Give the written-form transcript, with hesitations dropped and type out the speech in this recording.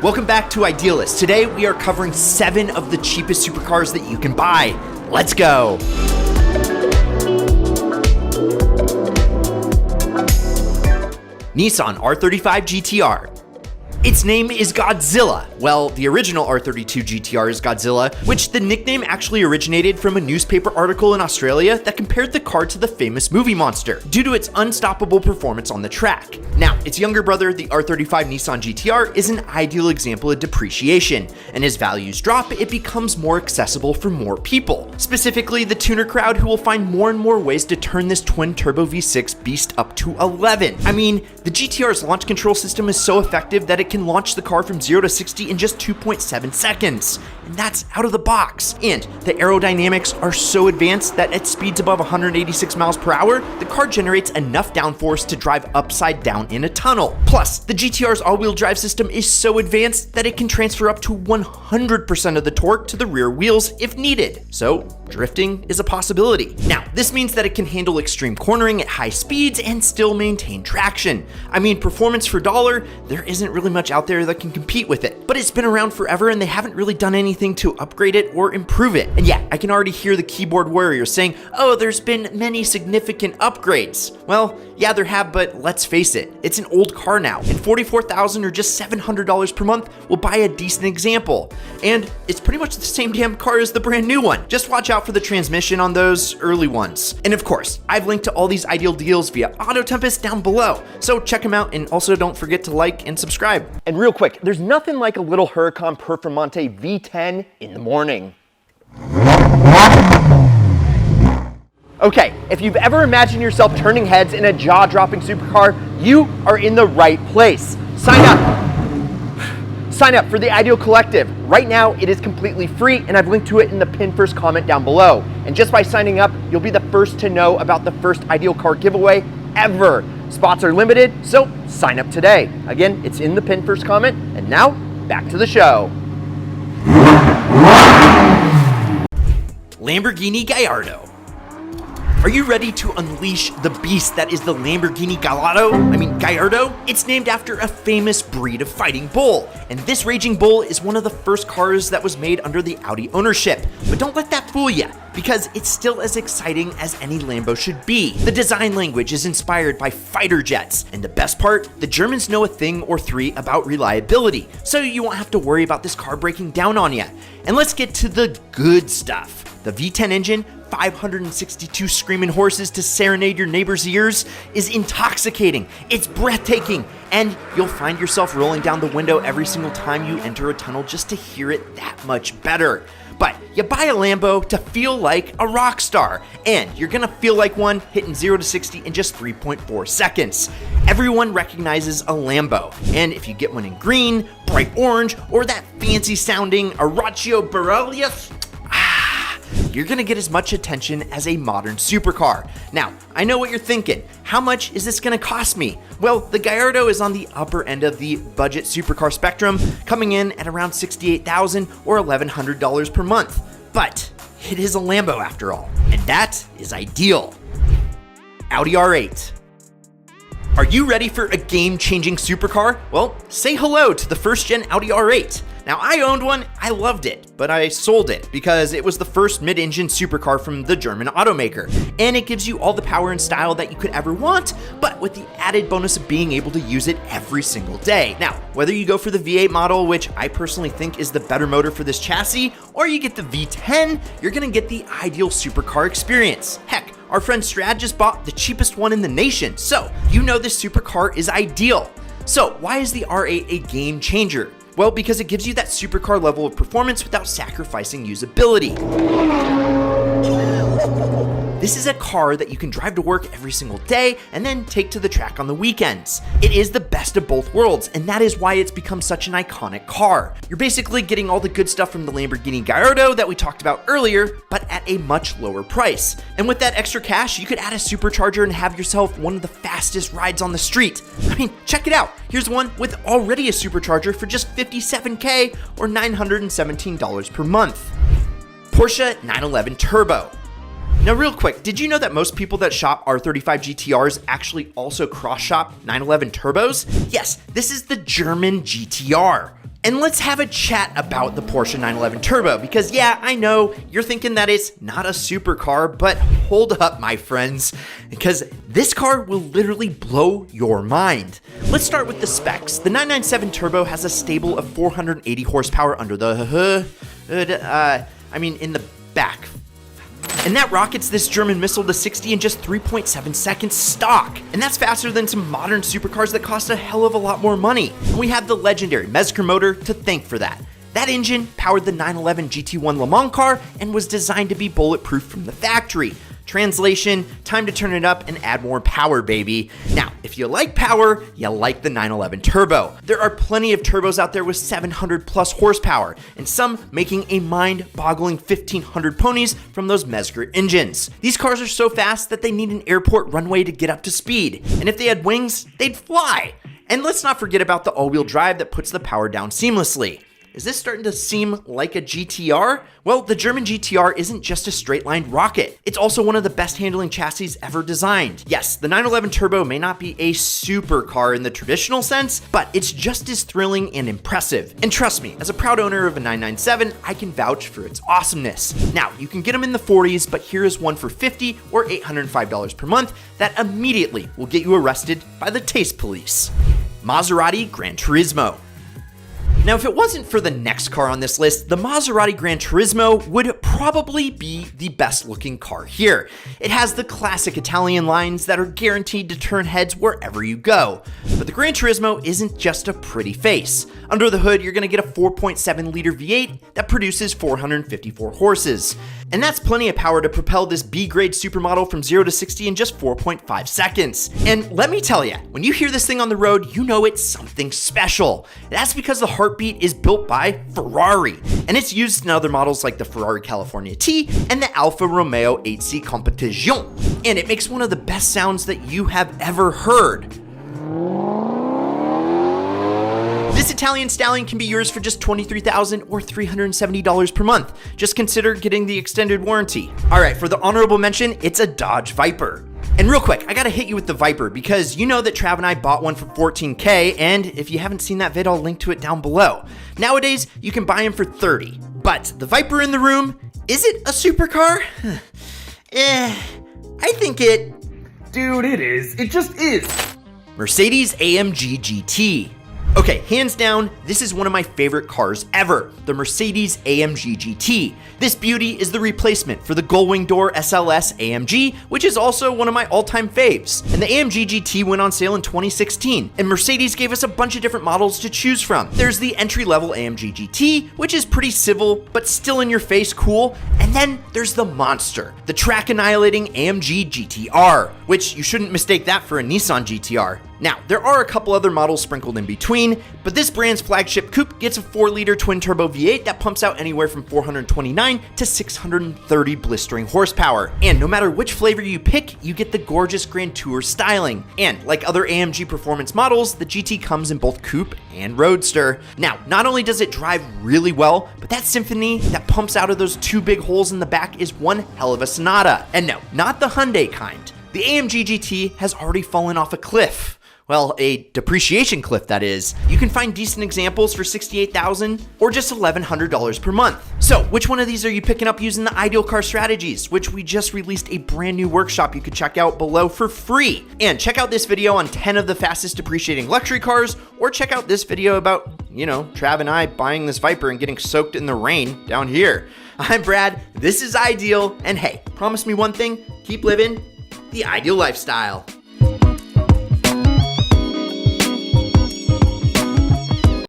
Welcome back to Idealist. Today we are covering 7 of the cheapest supercars that you can buy. Let's go. Nissan R35 GTR. Its name is Godzilla. Well, the original R32 GTR is Godzilla, which the nickname actually originated from a newspaper article in Australia that compared the car to the famous movie monster due to its unstoppable performance on the track. Now, its younger brother, the R35 Nissan GTR, is an ideal example of depreciation, and as values drop, it becomes more accessible for more people, specifically the tuner crowd who will find more and more ways to turn this twin-turbo V6 beast up to 11. I mean, the GTR's launch control system is so effective that it can launch the car from 0 to 60 in just 2.7 seconds, and that's out of the box. And the aerodynamics are so advanced that at speeds above 186 miles per hour, the car generates enough downforce to drive upside down in a tunnel. Plus, the GTR's all-wheel drive system is so advanced that it can transfer up to 100% of the torque to the rear wheels if needed. So, drifting is a possibility. Now, this means that it can handle extreme cornering at high speeds and still maintain traction. I mean, performance for dollar, there isn't really much out there that can compete with it. But it's been around forever and they haven't really done anything to upgrade it or improve it. And yeah, I can already hear the keyboard warriors saying, oh, there's been many significant upgrades. Well, yeah, there have, but let's face it, it's an old car now, and $44,000 or just $700 per month will buy a decent example. And it's pretty much the same damn car as the brand new one. Just watch out for the transmission on those early ones. And of course, I've linked to all these ideal deals via Auto Tempest down below, so check them out, and also don't forget to like and subscribe. And real quick, there's nothing like a little Huracan Performante V10 in the morning. Okay, if you've ever imagined yourself turning heads in a jaw-dropping supercar, you are in the right place. Sign up. Sign up for the Ideal Collective. Right now, it is completely free, and I've linked to it in the pinned first comment down below. And just by signing up, you'll be the first to know about the first Ideal car giveaway ever. Spots are limited, so sign up today. Again, it's in the pinned first comment, and now, back to the show. Lamborghini Gallardo. Are you ready to unleash the beast that is the Lamborghini Gallardo? It's named after a famous breed of fighting bull, and this raging bull is one of the first cars that was made under the Audi ownership. But don't let that fool you, because it's still as exciting as any Lambo should be. The design language is inspired by fighter jets, and the best part, the Germans know a thing or three about reliability, so you won't have to worry about this car breaking down on you. And let's get to the good stuff. The V10 engine, 562 screaming horses to serenade your neighbor's ears, is intoxicating, it's breathtaking, and you'll find yourself rolling down the window every single time you enter a tunnel just to hear it that much better. But you buy a Lambo to feel like a rock star, and you're gonna feel like one hitting 0 to 60 in just 3.4 seconds. Everyone recognizes a Lambo, and if you get one in green, bright orange, or that fancy sounding Aracho Borellius, you're gonna get as much attention as a modern supercar. Now, I know what you're thinking. How much is this gonna cost me? Well, the Gallardo is on the upper end of the budget supercar spectrum, coming in at around $68,000 or $1,100 per month. But it is a Lambo after all, and that is ideal. Audi R8. Are you ready for a game-changing supercar? Well, say hello to the first-gen Audi R8. Now, I owned one, I loved it, but I sold it because it was the first mid-engine supercar from the German automaker, and it gives you all the power and style that you could ever want, but with the added bonus of being able to use it every single day. Now, whether you go for the V8 model, which I personally think is the better motor for this chassis, or you get the V10, you're gonna get the ideal supercar experience. Heck, our friend Strad just bought the cheapest one in the nation, so you know this supercar is ideal. So why is the R8 a game changer? Well, because it gives you that supercar level of performance without sacrificing usability. This is a car that you can drive to work every single day and then take to the track on the weekends. It is the best of both worlds, and that is why it's become such an iconic car. You're basically getting all the good stuff from the Lamborghini Gallardo that we talked about earlier, but at a much lower price. And with that extra cash, you could add a supercharger and have yourself one of the fastest rides on the street. I mean, check it out. Here's one with already a supercharger for just $57K or $917 per month. Porsche 911 Turbo. Now real quick, did you know that most people that shop R35 GTRs actually also cross-shop 911 Turbos? Yes, this is the German GTR. And let's have a chat about the Porsche 911 Turbo, because yeah, I know you're thinking that it's not a supercar, but hold up, my friends, because this car will literally blow your mind. Let's start with the specs. The 997 Turbo has a stable of 480 horsepower under the in the back. And that rockets this German missile to 60 in just 3.7 seconds stock. And that's faster than some modern supercars that cost a hell of a lot more money. And we have the legendary Mezger motor to thank for that. That engine powered the 911 GT1 Le Mans car and was designed to be bulletproof from the factory. Translation, time to turn it up and add more power, baby. Now, if you like power, you like the 911 Turbo. There are plenty of turbos out there with 700 plus horsepower, and some making a mind-boggling 1,500 ponies from those Mezger engines. These cars are so fast that they need an airport runway to get up to speed, and if they had wings, they'd fly. And let's not forget about the all-wheel drive that puts the power down seamlessly. Is this starting to seem like a GTR? Well, the German GTR isn't just a straight-line rocket. It's also one of the best handling chassis ever designed. Yes, the 911 Turbo may not be a supercar in the traditional sense, but it's just as thrilling and impressive. And trust me, as a proud owner of a 997, I can vouch for its awesomeness. Now, you can get them in the 40s, but here is one for $50 or $805 per month that immediately will get you arrested by the taste police. Maserati Gran Turismo. Now, if it wasn't for the next car on this list, the Maserati Gran Turismo would probably be the best looking car here. It has the classic Italian lines that are guaranteed to turn heads wherever you go. But the Gran Turismo isn't just a pretty face. Under the hood, you're gonna get a 4.7 liter V8 that produces 454 horses. And that's plenty of power to propel this B-grade supermodel from 0 to 60 in just 4.5 seconds. And let me tell you, when you hear this thing on the road, you know it's something special. That's because the heartbeat is built by Ferrari, and it's used in other models like the Ferrari California T and the Alfa Romeo 8C Competition. And it makes one of the best sounds that you have ever heard. This Italian stallion can be yours for just $23,000 or $370 per month. Just consider getting the extended warranty. All right, for the honorable mention, it's a Dodge Viper. And real quick, I gotta hit you with the Viper because you know that Trav and I bought one for $14K, and if you haven't seen that vid, I'll link to it down below. Nowadays, you can buy them for $30. But the Viper in the room, is it a supercar? I think it... Dude, it is. It just is. Mercedes AMG GT. Okay, hands down, this is one of my favorite cars ever, the Mercedes AMG GT. This beauty is the replacement for the gull-wing door SLS AMG, which is also one of my all-time faves. And the AMG GT went on sale in 2016, and Mercedes gave us a bunch of different models to choose from. There's the entry-level AMG GT, which is pretty civil, but still in your face cool. And then there's the monster, the track-annihilating AMG GTR, which you shouldn't mistake that for a Nissan GTR. Now, there are a couple other models sprinkled in between, but this brand's flagship coupe gets a 4-liter twin-turbo V8 that pumps out anywhere from 429 to 630 blistering horsepower. And no matter which flavor you pick, you get the gorgeous Grand Tour styling. And like other AMG performance models, the GT comes in both coupe and roadster. Now, not only does it drive really well, but that symphony that pumps out of those two big holes in the back is one hell of a sonata. And no, not the Hyundai kind. The AMG GT has already fallen off a cliff. Well, a depreciation cliff, that is. You can find decent examples for $68,000 or just $1,100 per month. So, which one of these are you picking up using the Ideal Car Strategies, which we just released a brand new workshop you could check out below for free? And check out this video on 10 of the fastest depreciating luxury cars, or check out this video about, Trav and I buying this Viper and getting soaked in the rain down here. I'm Brad, this is Ideal, and hey, promise me one thing, keep living the ideal lifestyle.